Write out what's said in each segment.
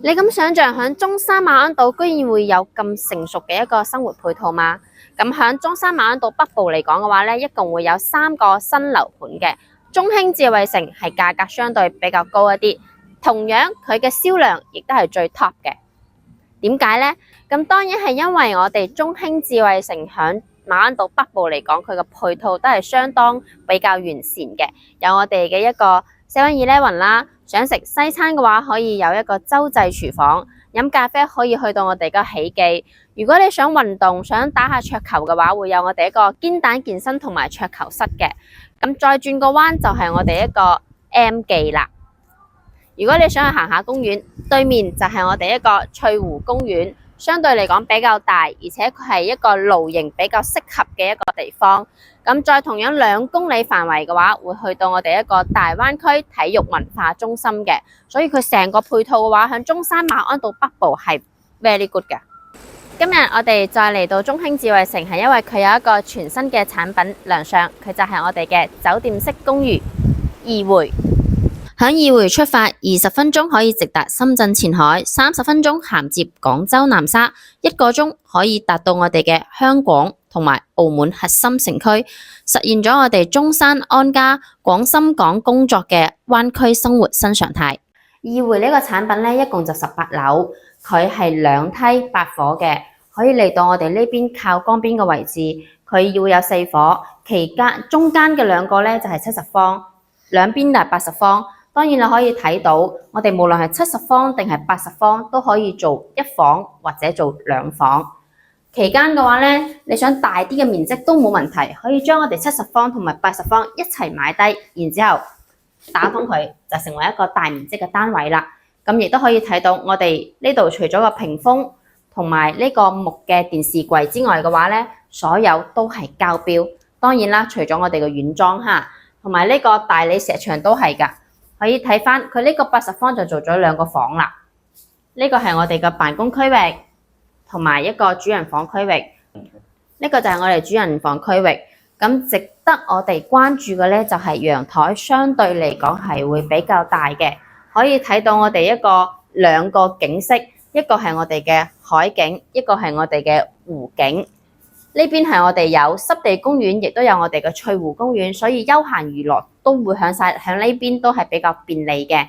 你咁想象響中山馬鞍島居然會有咁成熟嘅一個生活配套嗎？咁響中山馬鞍島北部嚟講嘅話呢，一共會有3個新樓盤嘅。中興智慧城係價格相對比較高一啲，同樣佢嘅銷量亦都係最 top 嘅。點解呢？咁當然係因為我哋中興智慧城響馬鞍島北部嚟講，佢嘅配套都係相當比較完善嘅，有我哋嘅一個 7-Eleven 啦。想食西餐嘅話，可以有一個洲際廚房；飲咖啡可以去到我哋嘅喜記。如果你想運動、想打下桌球嘅話，會有我哋一個肩蛋健身同埋桌球室嘅。咁再轉個彎就係我哋一個 M 記啦。如果你想去行下公園，對面就係我哋一個翠湖公園。相對嚟講比較大，而且佢係一個露營比較適合嘅一個地方。咁再同樣2公里範圍嘅話，會去到我哋一個大灣區體育文化中心嘅，所以佢成個配套嘅話，響中山馬鞍島北部係 very good 嘅。今日我哋再嚟到中興智慧城，係因為佢有一個全新嘅產品亮相，佢就係我哋嘅酒店式公寓怡匯。響怡匯出發20分鐘可以直達深圳前海，30分鐘銜接廣州南沙，1個鐘可以達到我哋嘅香港同埋澳門核心城區，實現咗我哋中山安家廣深港工作嘅灣區生活新常態。怡匯呢個產品呢，一共就18樓，佢係2梯8伙嘅，可以嚟到我哋呢邊靠江邊嘅位置，佢要有4伙，中間嘅2個呢就係70方，兩邊就係80方。當然你可以睇到，我哋無論係70方定係80方，都可以做1房或者做2房。期間嘅話呢，你想大啲嘅面積都冇問題，可以將我哋70方同埋80方一齊買低，然之後打通佢，就成為一個大面積嘅單位啦。咁亦都可以睇到，我哋呢度除咗個屏風同埋呢個木嘅電視櫃之外嘅話呢，所有都係膠標。當然啦，除咗我哋嘅軟裝嚇，同埋呢個大理石牆都係㗎。可以睇返佢呢個80方就做咗2個房啦。呢個係我哋嘅辦公區域，同埋一個主人房區域。呢個就係我哋主人房區域。咁值得我哋關注嘅呢，就係陽台相對嚟講係會比較大嘅，可以睇到我哋2個景色，一個係我哋嘅海景，一個係我哋嘅湖景。呢邊係我哋有濕地公園，亦都有我哋嘅翠湖公園，所以休閒娛樂都會響呢邊都係比較便利嘅。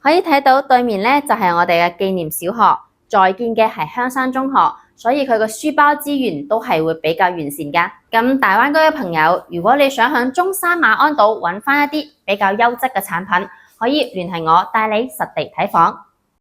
可以睇到對面呢，就係我哋嘅紀念小學，在建嘅係香山中學，所以佢個書包資源都係會比較完善㗎。咁大灣區嘅朋友，如果你想響中山馬鞍島揾返一啲比較優質嘅產品，可以聯繫我帶你實地睇房。